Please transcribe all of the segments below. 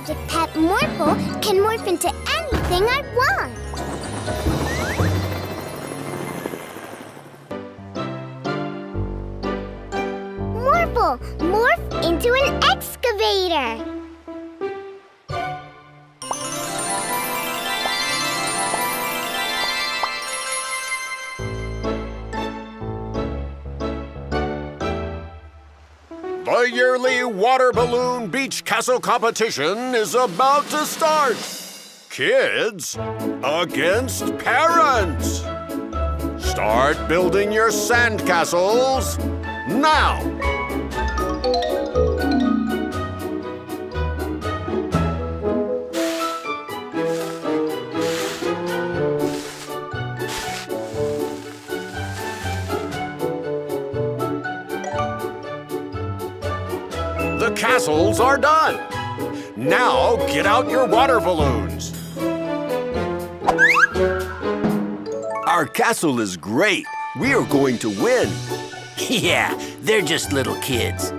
Magic Pet Morphle can morph into anything I want. Morphle, morph into an excavator. The yearly water balloon beach castle competition is about to start. Kids against parents. Start building your sandcastles now. The castles are done. Now get out your water balloons. Our castle is great. We are going to win. Yeah, they're just little kids.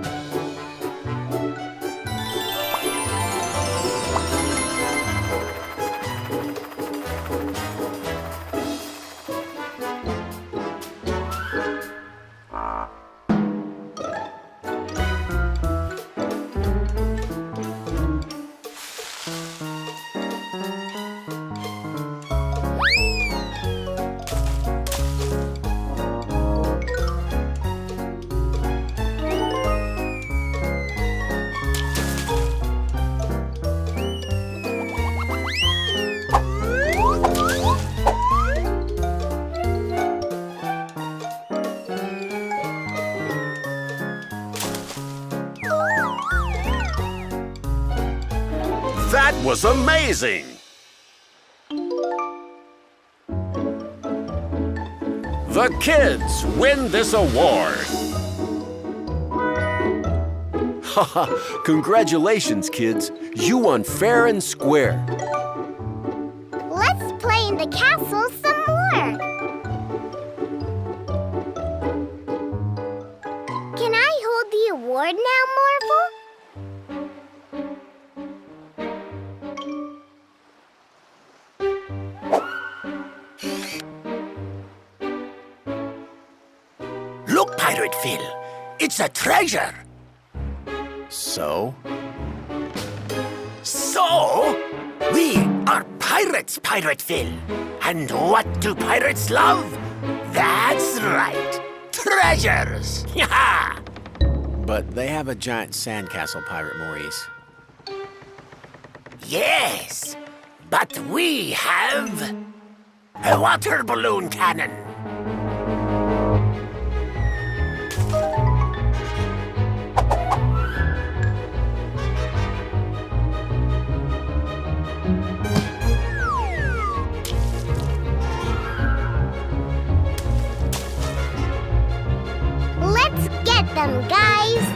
That was amazing! The kids win this award! Haha, congratulations, kids. You won fair and square. Let's play in the castle some more. Can I hold the award now, Morphle? Look, Pirate Phil, it's a treasure. So? So, we are pirates, Pirate Phil. And what do pirates love? That's right, treasures. Yeah. But they have a giant sandcastle, Pirate Maurice. Yes, but we have a water balloon cannon. Let's get them, guys!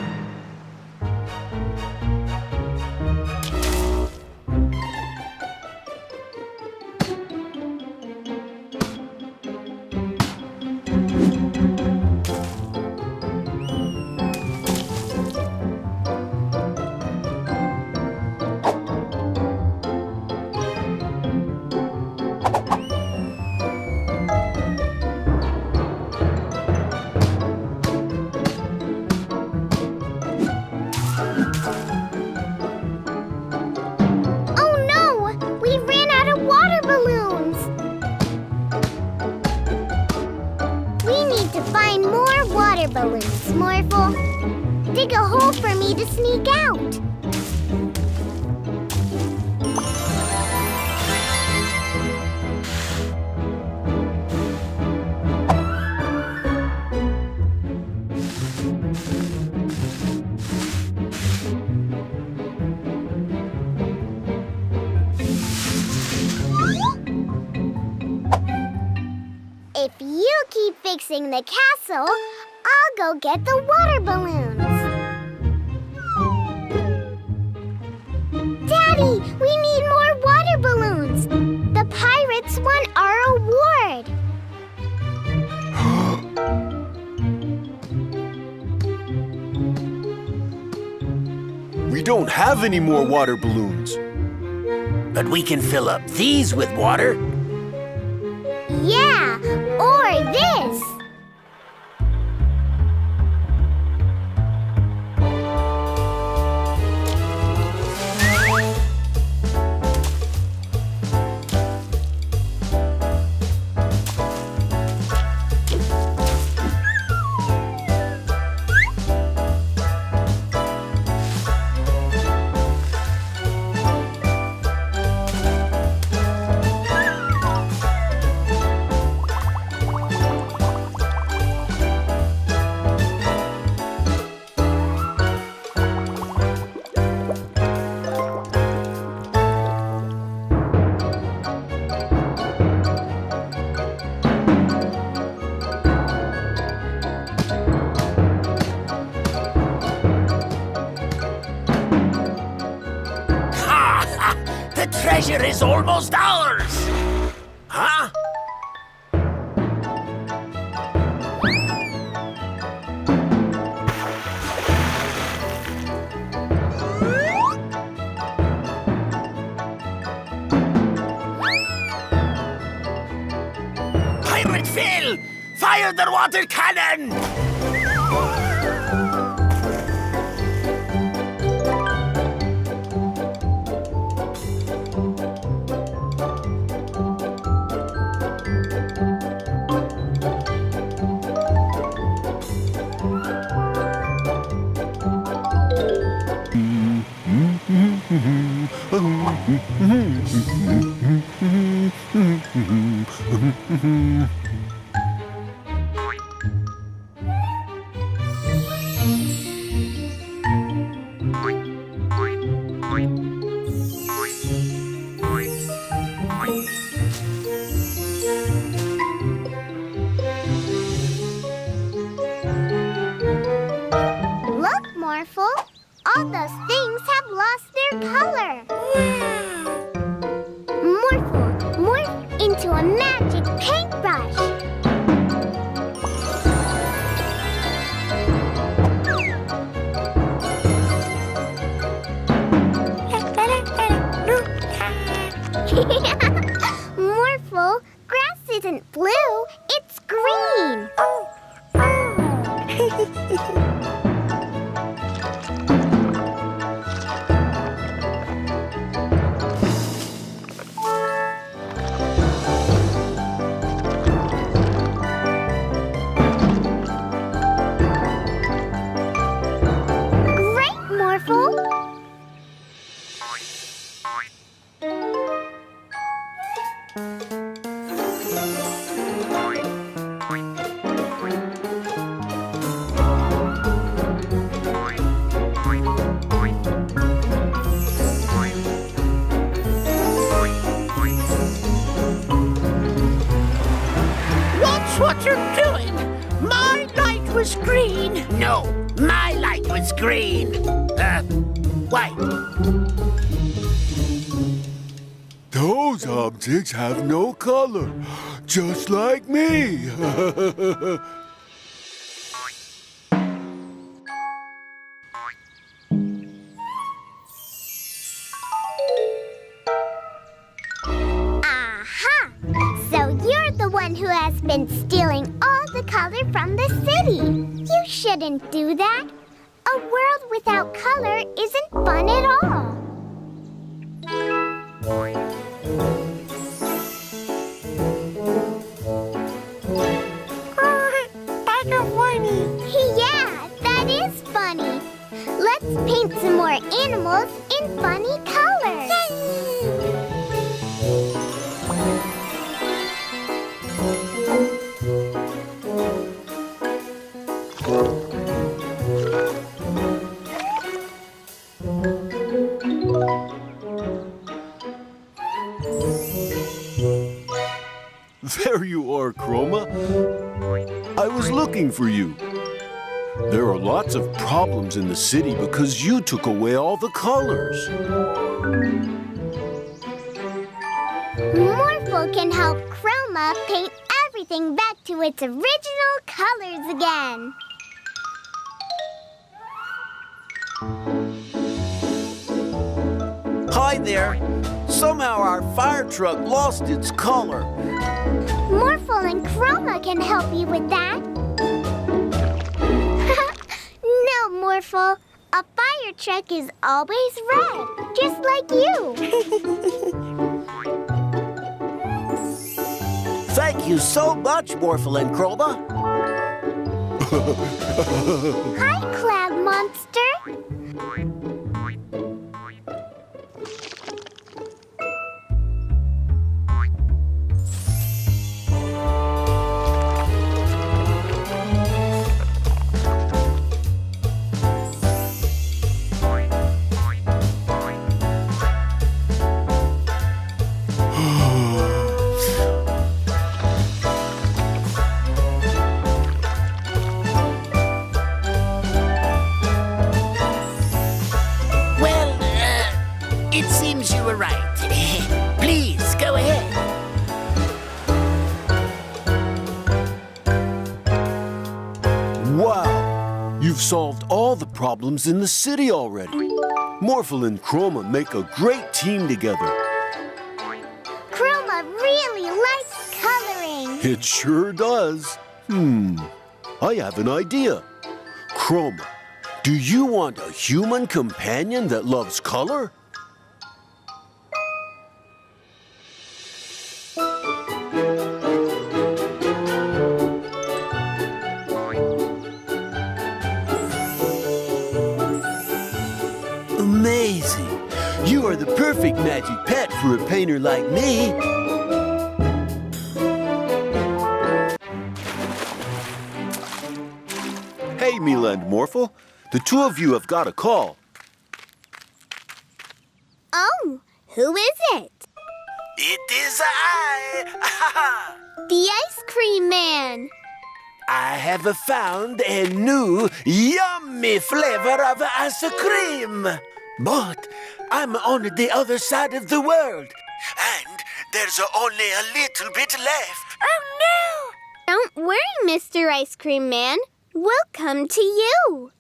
Balloons, Morphle. Dig a hole for me to sneak out. If you keep fixing the castle, I'll go get the water balloons. Daddy, we need more water balloons. The pirates won our award. We don't have any more water balloons. But we can fill up these with water. Yeah, or this. The treasure is almost ours! Huh? Pirate Phil! Fire the water cannon! Look, Morphle. All those things have lost their color. Morphle, morph into a magic paintbrush. Morphle, grass isn't blue, it's green. Great, Morphle. Watch what you're doing! My light was green! No, my light was green! White. Those objects have no color, just like me. Aha! So you're the one who has been stealing all the color from the city. You shouldn't do that. A world without color isn't fun at all. Yeah, that is funny. Let's paint some more animals in funny colors. There you are, Chroma. I was looking for you. There are lots of problems in the city because you took away all the colors. Morphle can help Chroma paint everything back to its original colors again. Hi there. Somehow our fire truck lost its color. Morphle and Chroma can help you with that. No, Morphle. A fire truck is always red, just like you. Thank you so much, Morphle and Chroma. Hi, Cloud Monster. It seems you were right. Please, go ahead. Wow! You've solved all the problems in the city already. Morphle and Chroma make a great team together. Chroma really likes coloring. It sure does. I have an idea. Chroma, do you want a human companion that loves color? Amazing! You are the perfect magic pet for a painter like me. Hey, Mila and Morphle. The two of you have got a call. Oh, who is it? It is I. The Ice Cream Man. I have found a new yummy flavor of ice cream. But I'm on the other side of the world, and there's only a little bit left. Oh, no! Don't worry, Mr. Ice Cream Man. We'll come to you.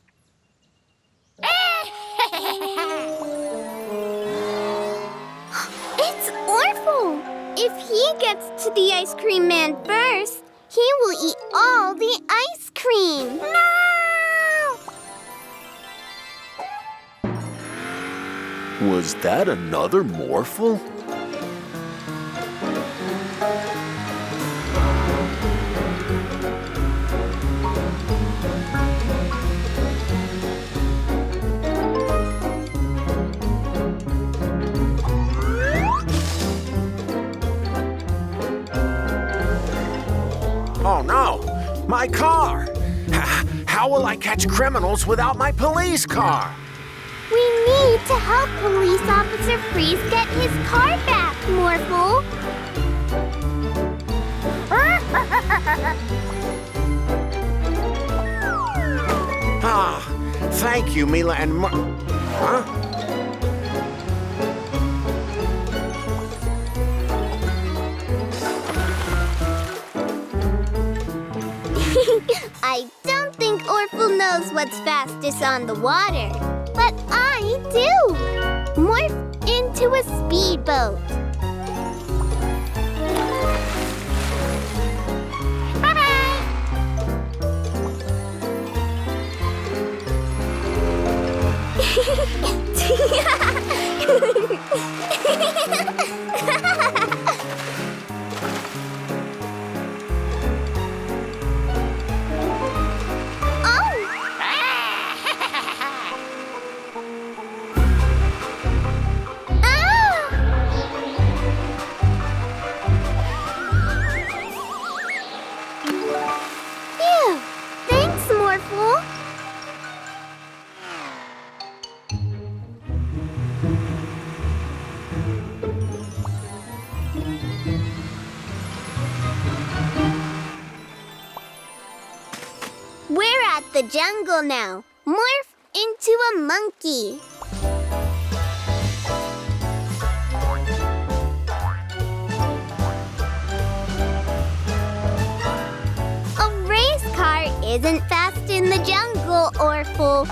It's Orphle. If he gets to the Ice Cream Man first, he will eat all the ice cream. No! Was that another Morphle? Oh no! My car! How will I catch criminals without my police car? We need to help Police Officer Freeze get his car back, Morphle. Ah, thank you, Mila and Huh? I don't think Orphle knows what's fastest on the water, but I do. Morph into a speedboat. We're at the jungle now. Morph into a monkey. A race car isn't fast in the jungle, Orphle.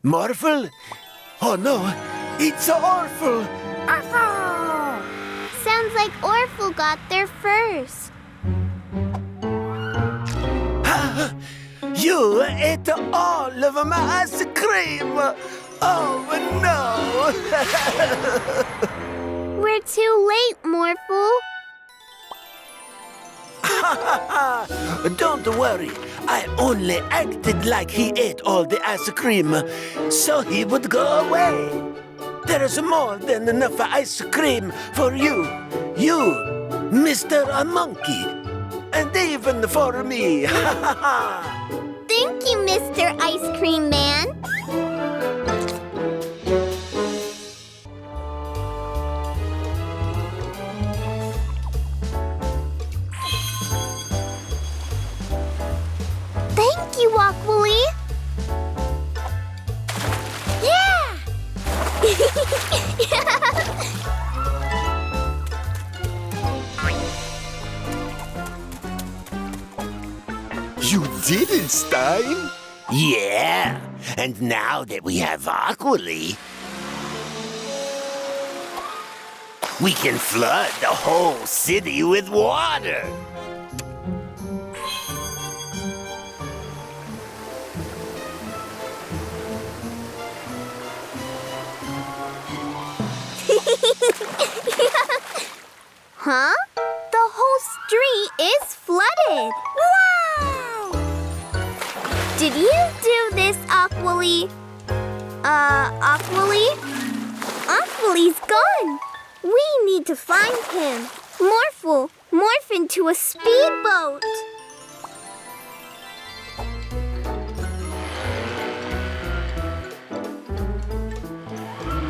Morphle? Oh no, it's Orphle! Sounds like Orphle got there first. You ate all of my ice cream! Oh no! We're too late, Morphle. Don't worry, I only acted like he ate all the ice cream, so he would go away. There is more than enough ice cream for you, Mr. Monkey, and even for me. Thank you, Mr. Ice Cream Man. Thank you, Orphle. Yeah! You did it, Stein. Yeah, and now that we have Orphle, we can flood the whole city with water. Huh? The whole street is flooded. Wow! Did you do this, Orphle? Orphle? Orphle's gone. We need to find him. Morphle, morph into a speedboat.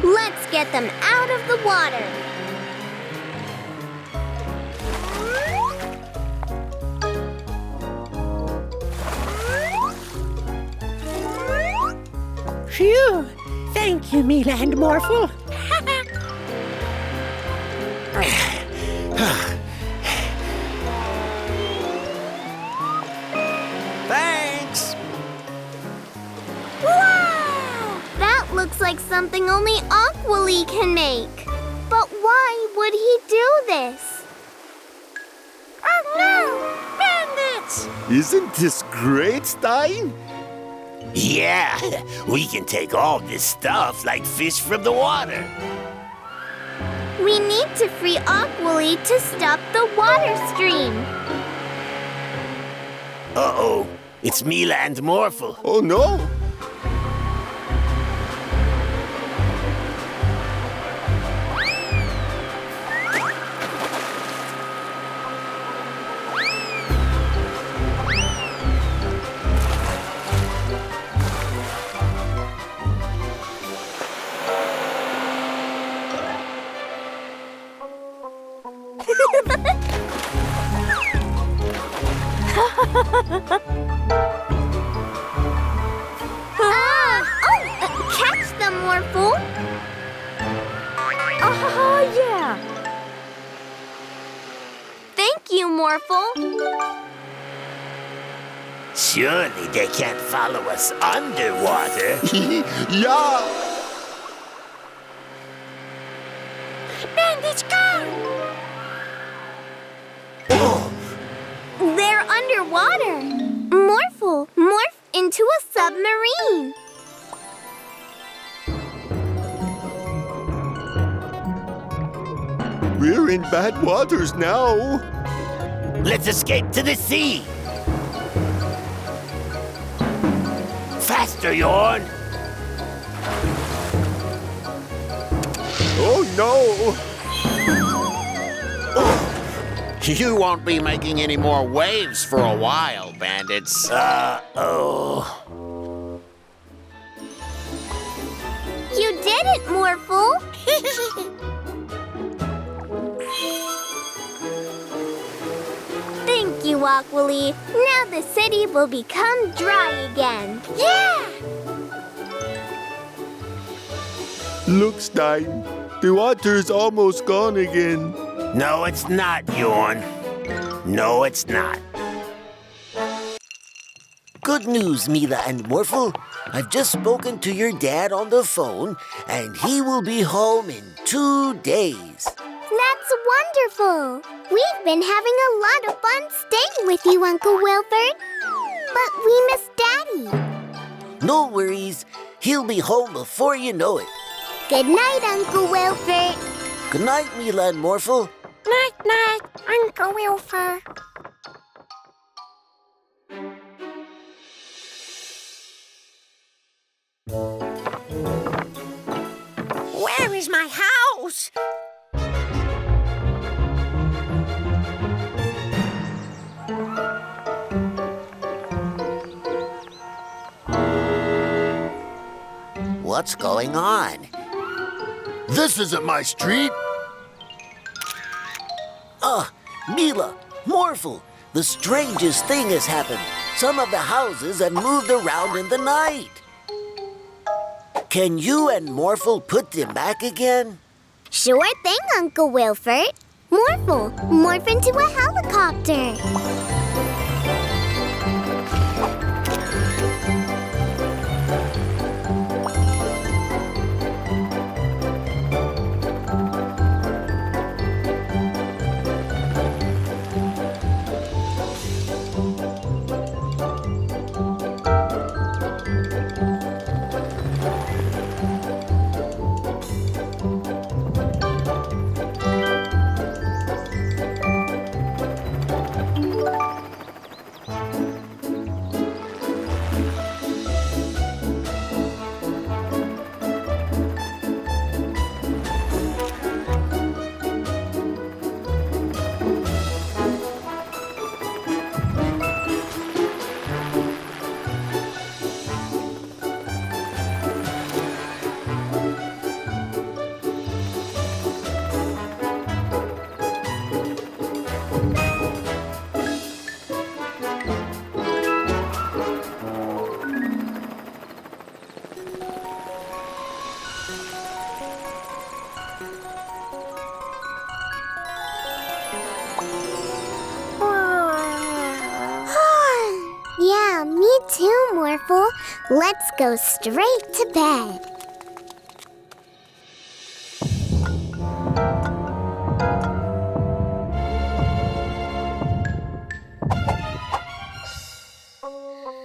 Let's get them out of the water. Phew! Thank you, Mila and Morphle. Thanks! Wow! That looks like something only Orphle can make. But why would he do this? Oh no! Bandits! Isn't this great, Stein? Yeah, we can take all this stuff like fish from the water. We need to free Orphle to stop the water stream. Uh-oh, it's Mila and Morphle. Oh no! Catch them, Morphle. Oh, yeah! Thank you, Morphle. Surely they can't follow us underwater. Yeah! Bandits, gone! They're underwater. Morphle, morph into a submarine. We're in bad waters now. Let's escape to the sea. Faster, Yorn. Oh no! You won't be making any more waves for a while, bandits. Uh-oh. You did it, Morphle. Thank you, Orphle. Now the city will become dry again. Yeah! Look, Stein. The water's almost gone again. No, it's not, Yorn. No, it's not. Good news, Mila and Morphle. I've just spoken to your dad on the phone, and he will be home in 2 days. That's wonderful. We've been having a lot of fun staying with you, Uncle Wilford. But we miss Daddy. No worries. He'll be home before you know it. Good night, Uncle Wilford. Good night, Mila and Morphle. Night, Uncle Wilford. Where is my house? What's going on? This isn't my street. Mila, Morphle, the strangest thing has happened. Some of the houses have moved around in the night. Can you and Morphle put them back again? Sure thing, Uncle Wilford. Morphle, morph into a helicopter. Yeah, me too, Morphle. Let's go straight to bed.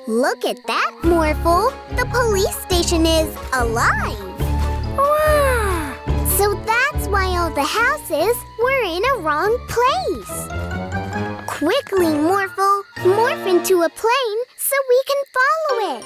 Look at that, Morphle. The police station is alive. Wow. So that's why all the houses were in a wrong place. Quickly, Morphle, morph into a plane so we can follow it.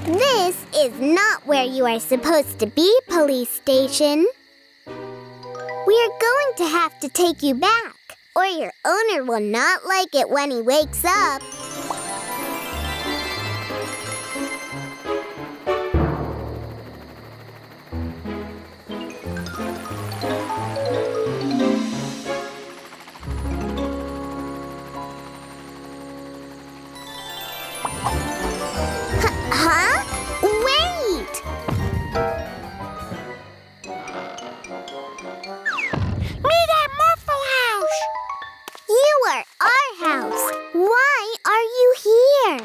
This is not where you are supposed to be, police station. We are going to have to take you back, or your owner will not like it when he wakes up. Huh? Wait! Meet at Morphle House. You are our house. Why are you here?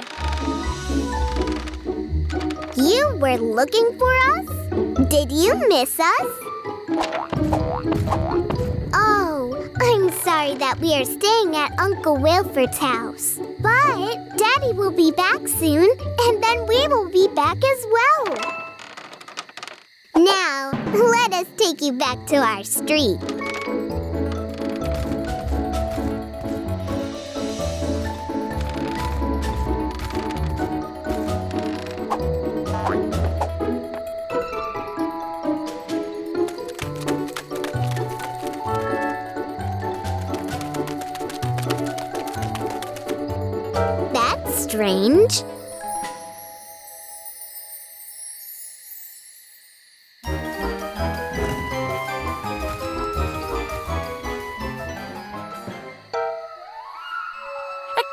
You were looking for us? Did you miss us? Oh, I'm sorry that we are staying at Uncle Wilford's house. But Daddy will be back soon, and then we will be back as well. Now, let us take you back to our street. strange. A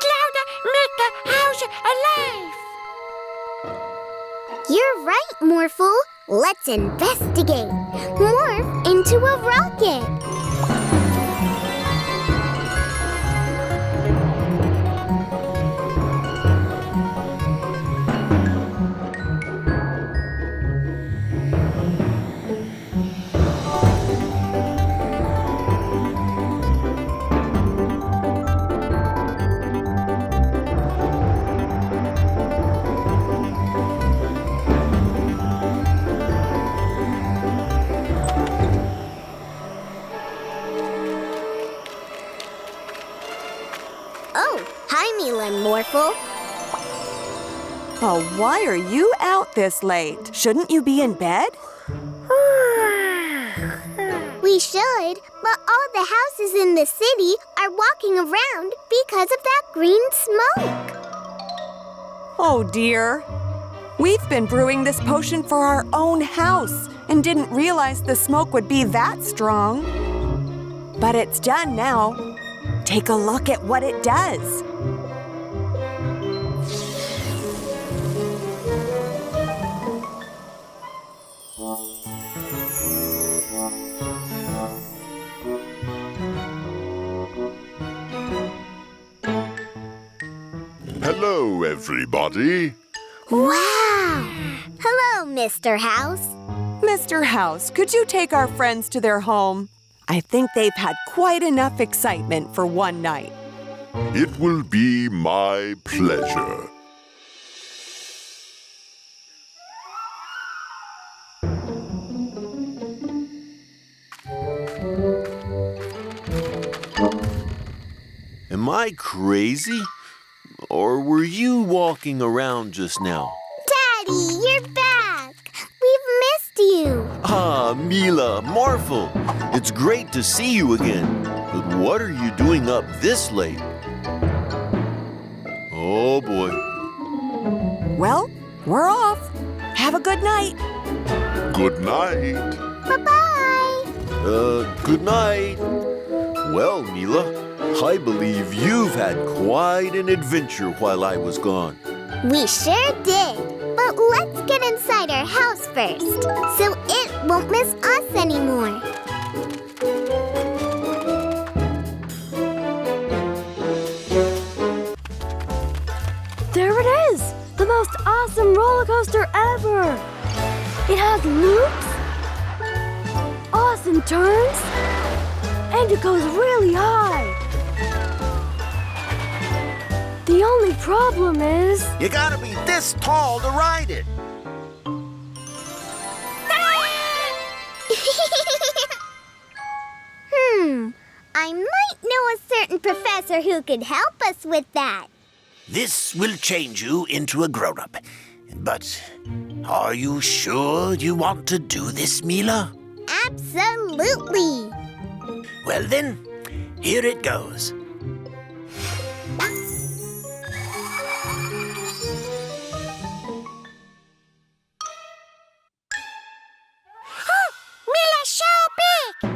cloud make the house alive. You're right, Morphle. Let's investigate. Morph into a rocket. Oh, hi, Mila and Morphle. Oh, why are you out this late? Shouldn't you be in bed? We should, but all the houses in the city are walking around because of that green smoke. Oh, dear. We've been brewing this potion for our own house and didn't realize the smoke would be that strong. But it's done now. Take a look at what it does. Hello, everybody. Wow! Hello, Mr. House. Mr. House, could you take our friends to their home? I think they've had quite enough excitement for one night. It will be my pleasure. Am I crazy? Or were you walking around just now? Daddy, you're back. We've missed you. Ah, Mila, Morphle. It's great to see you again. But what are you doing up this late? Oh, boy. Well, we're off. Have a good night. Good night. Bye-bye. Good night. Well, Mila, I believe you've had quite an adventure while I was gone. We sure did. But let's get inside our house first, so it won't miss us anymore. There it is! The most awesome roller coaster ever! It has loops, awesome turns, and it goes really high. The only problem is... You gotta be this tall to ride it. I might know a certain professor who could help us with that. This will change you into a grown-up. But are you sure you want to do this, Mila? Absolutely. Well then, here it goes. Mila's so big.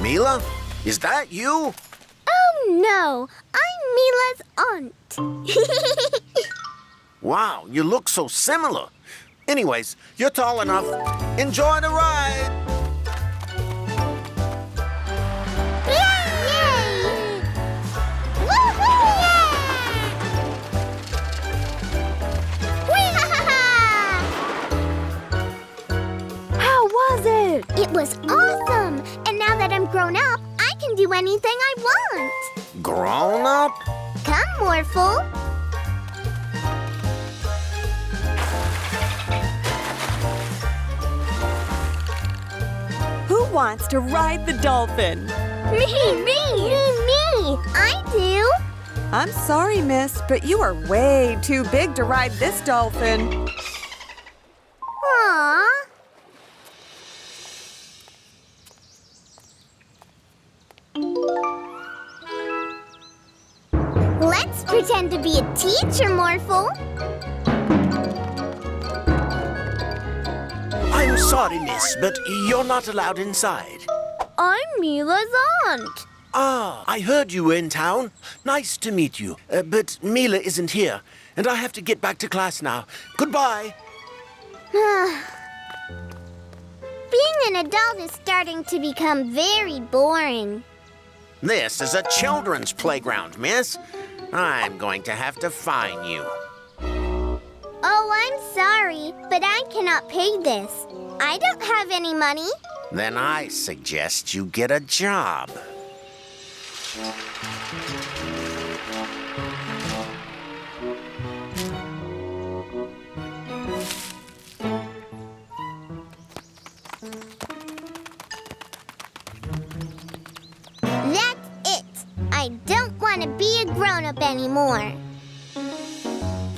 Mila, is that you? Oh, no. I'm Mila's aunt. Wow, you look so similar. Anyways, you're tall enough. Enjoy the ride. Yay! Woohoo! How was it? It was awesome. And now that I'm grown up, I can do anything I want. Grown up? Come, Morphle. Who wants to ride the dolphin? Me. I do. I'm sorry, miss, but you are way too big to ride this dolphin. Aww. pretend to be a teacher, Morphle. I'm sorry, miss, but you're not allowed inside. I'm Mila's aunt. Ah, I heard you were in town. Nice to meet you. But Mila isn't here, and I have to get back to class now. Goodbye. Being an adult is starting to become very boring. This is a children's playground, miss. I'm going to have to fine you. Oh, I'm sorry, but I cannot pay this. I don't have any money. Then I suggest you get a job. That's it. I don't want to be a grown-up anymore.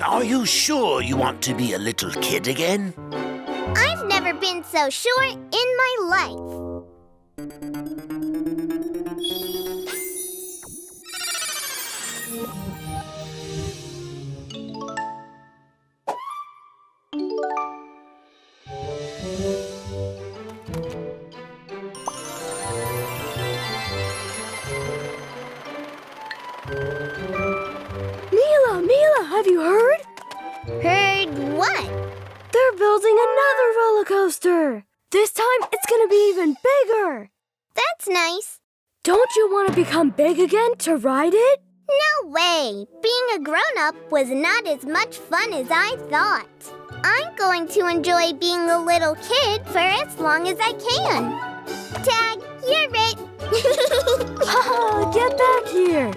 Are you sure you want to be a little kid again? I've never been so sure in my life. Mila, have you heard? Heard what? They're building another roller coaster. This time, it's gonna be even bigger. That's nice. Don't you want to become big again to ride it? No way. Being a grown-up was not as much fun as I thought. I'm going to enjoy being a little kid for as long as I can. Tag, you're it. Get back here.